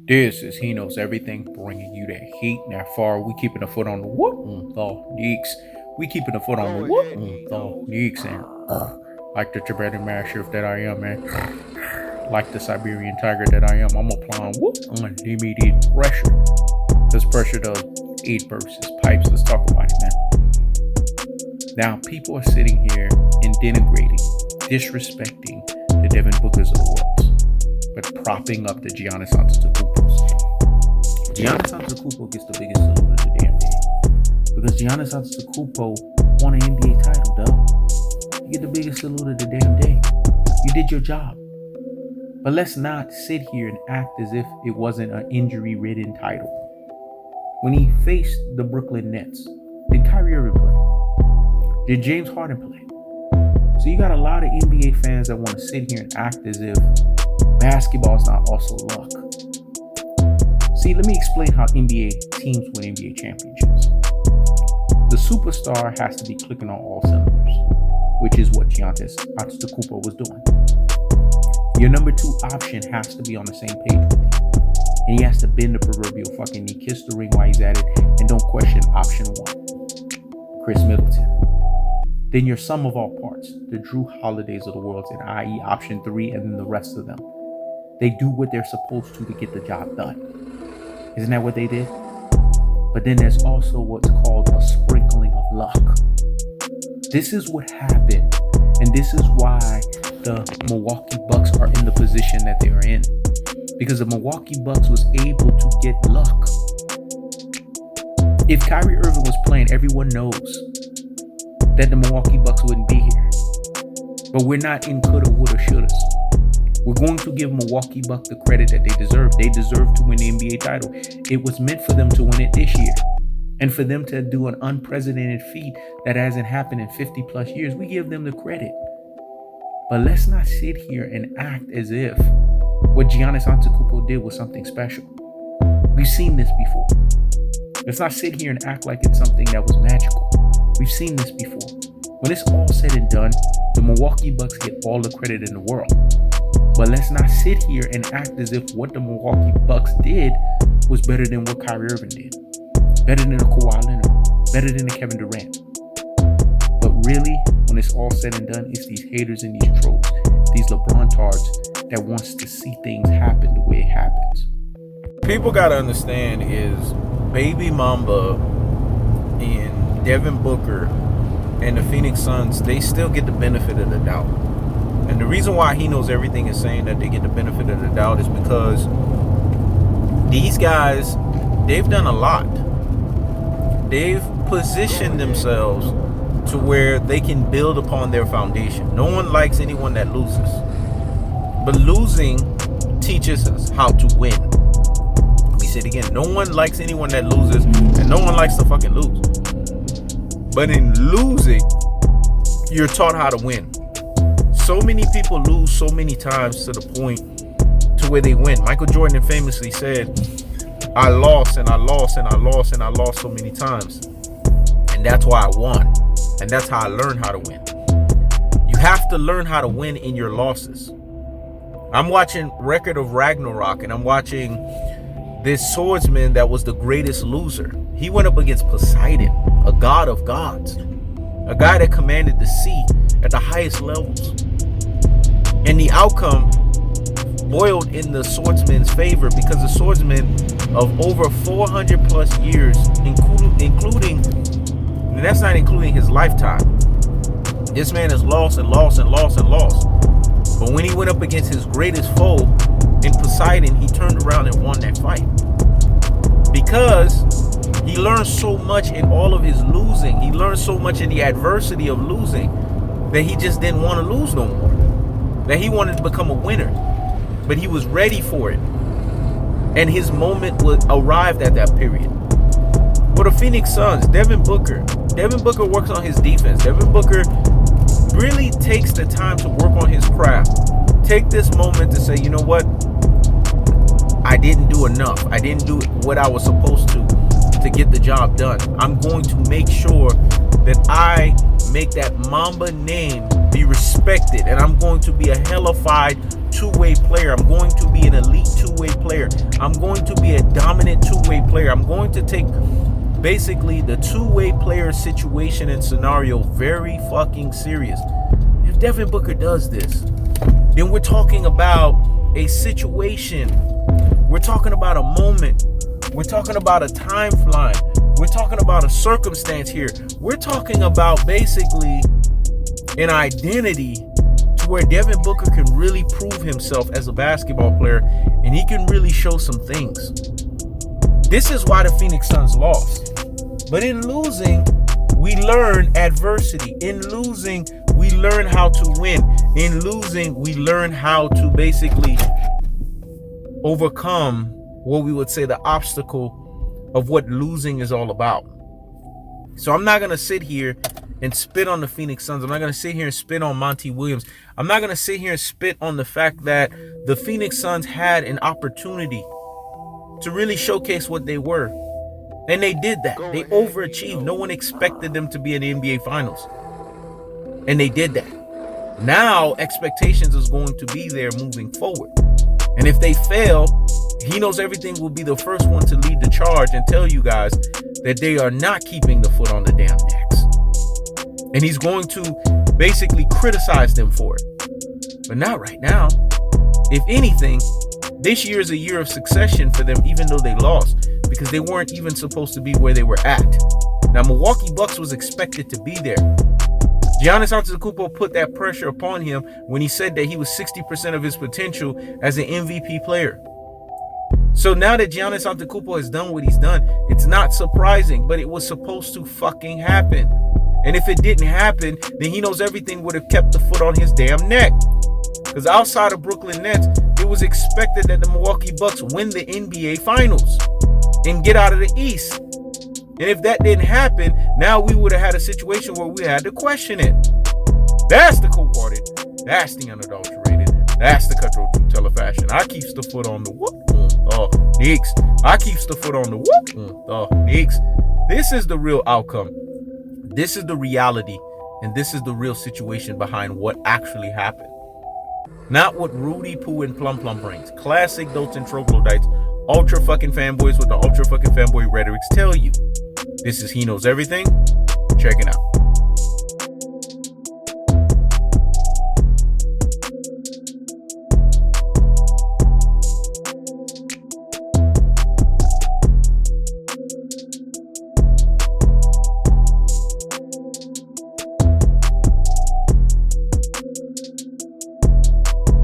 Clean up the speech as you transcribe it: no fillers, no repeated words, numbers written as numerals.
This is He Knows Everything, bringing you that heat and that far. We keeping the foot on the whoop on the Knicks. We keeping the foot on the whoop on the Knicks. And like the Tibetan mastiff that I am, man. Like the Siberian tiger that I am, I'm applying whoop unlimited pressure. Because pressure does aid bursts, pipes. Let's talk about it, man. Now, people are sitting here and denigrating, disrespecting the Devin Bookers of the world, but propping up the Giannis Antetokounmpos. Giannis Antetokounmpo gets the biggest salute of the damn day. Because Giannis Antetokounmpo won an NBA title, though. You get the biggest salute of the damn day. You did your job. But let's not sit here and act as if it wasn't an injury-ridden title. When he faced the Brooklyn Nets, did Kyrie Irving play? Did James Harden play? So you got a lot of NBA fans that want to sit here and act as if basketball is not also luck. See, let me explain how NBA teams win NBA championships. The superstar has to be clicking on all cylinders, which is what Giannis Antetokounmpo was doing. Your number two option has to be on the same page with you. And he has to bend the proverbial fucking knee, kiss the ring while he's at it, and don't question option one, Chris Middleton. Then your sum of all parts, the Drew Holidays of the world, and i.e. option three, and then the rest of them. They do what they're supposed to get the job done. Isn't that what they did? But then there's also what's called a sprinkling of luck. This is what happened, and this is why the Milwaukee Bucks are in the position that they are in. Because the Milwaukee Bucks was able to get luck. If Kyrie Irving was playing, everyone knows that the Milwaukee Bucks wouldn't be here. But we're not in coulda, woulda, shouldas. We're going to give Milwaukee Bucks the credit that they deserve. They deserve to win the NBA title. It was meant for them to win it this year. And for them to do an unprecedented feat that hasn't happened in 50 plus years, we give them the credit. But let's not sit here and act as if what Giannis Antetokounmpo did was something special. We've seen this before. Let's not sit here and act like it's something that was magical. We've seen this before. When it's all said and done, the Milwaukee Bucks get all the credit in the world. But let's not sit here and act as if what the Milwaukee Bucks did was better than what Kyrie Irving did. Better than a Kawhi Leonard. Better than a Kevin Durant. But really, when it's all said and done, it's these haters and these trolls, these LeBron tards that wants to see things happen the way it happens. People gotta understand is Baby Mamba and Devin Booker and the Phoenix Suns, they still get the benefit of the doubt. And the reason why He Knows Everything is saying that they get the benefit of the doubt is because these guys, they've done a lot. They've positioned themselves to where they can build upon their foundation. No one likes anyone that loses. But losing teaches us how to win. Let me say it again. No one likes anyone that loses, and no one likes to fucking lose. But in losing, you're taught how to win. So many people lose so many times to the point to where they win. Michael Jordan famously said, I lost and I lost and I lost and I lost so many times. And that's why I won. And that's how I learned how to win. You have to learn how to win in your losses. I'm watching Record of Ragnarok, and I'm watching this swordsman that was the greatest loser. He went up against Poseidon, a god of gods, a guy that commanded the sea at the highest levels. And the outcome boiled in the swordsman's favor because the swordsman of over 400 plus years, including, and that's not including his lifetime. This man has lost and lost and lost and lost. But when he went up against his greatest foe in Poseidon, he turned around and won that fight. Because he learned so much in all of his losing. He learned so much in the adversity of losing that he just didn't want to lose no more. That he wanted to become a winner. But he was ready for it. And his moment arrived at that period. For the Phoenix Suns, Devin Booker works on his defense. Devin Booker really takes the time to work on his craft. Take this moment to say, you know what? I didn't do enough. I didn't do what I was supposed to to get the job done. I'm going to make sure that I make that Mamba name be respected, and I'm going to be a hellified two-way player. I'm going to be an elite two-way player. I'm going to be a dominant two-way player. I'm going to take basically the two-way player situation and scenario very fucking serious. If Devin Booker does this, then we're talking about a situation. We're talking about a moment. We're talking about a timeline. We're talking about a circumstance here. We're talking about basically an identity to where Devin Booker can really prove himself as a basketball player, and he can really show some things. This is why the Phoenix Suns lost. But in losing, we learn adversity. In losing, we learn how to win. In losing, we learn how to basically overcome what we would say the obstacle of what losing is all about. So I'm not going to sit here and spit on the Phoenix Suns. I'm not going to sit here and spit on Monty Williams. I'm not going to sit here and spit on the fact that the Phoenix Suns had an opportunity to really showcase what they were. And they did that. They overachieved. No one expected them to be in the NBA Finals. And they did that. Now expectations is going to be there moving forward. And if they fail, he knows everything will be the first one to lead the charge and tell you guys that they are not keeping the foot on the damn necks. And he's going to basically criticize them for it. But not right now. If anything, this year is a year of succession for them, even though they lost, because they weren't even supposed to be where they were at. Now, Milwaukee Bucks was expected to be there. Giannis Antetokounmpo put that pressure upon him when he said that he was 60% of his potential as an MVP player. So now that Giannis Antetokounmpo has done what he's done, it's not surprising, but it was supposed to fucking happen. And if it didn't happen, then he knows everything would have kept the foot on his damn neck. Because outside of Brooklyn Nets, it was expected that the Milwaukee Bucks win the NBA Finals and get out of the East. And if that didn't happen, now we would have had a situation where we had to question it. That's the cold-hearted. That's the unadulterated. That's the cutthroat true teller fashion. I keeps the foot on the whoop. Knicks. I keeps the foot on the whoop. Knicks. This is the real outcome. This is the reality. And this is the real situation behind what actually happened. Not what Rudy, Pooh, and Plum Plum brings. Classic dotes and troglodytes. Ultra fucking fanboys with the ultra fucking fanboy rhetorics tell you. This is He Knows Everything. Check it out.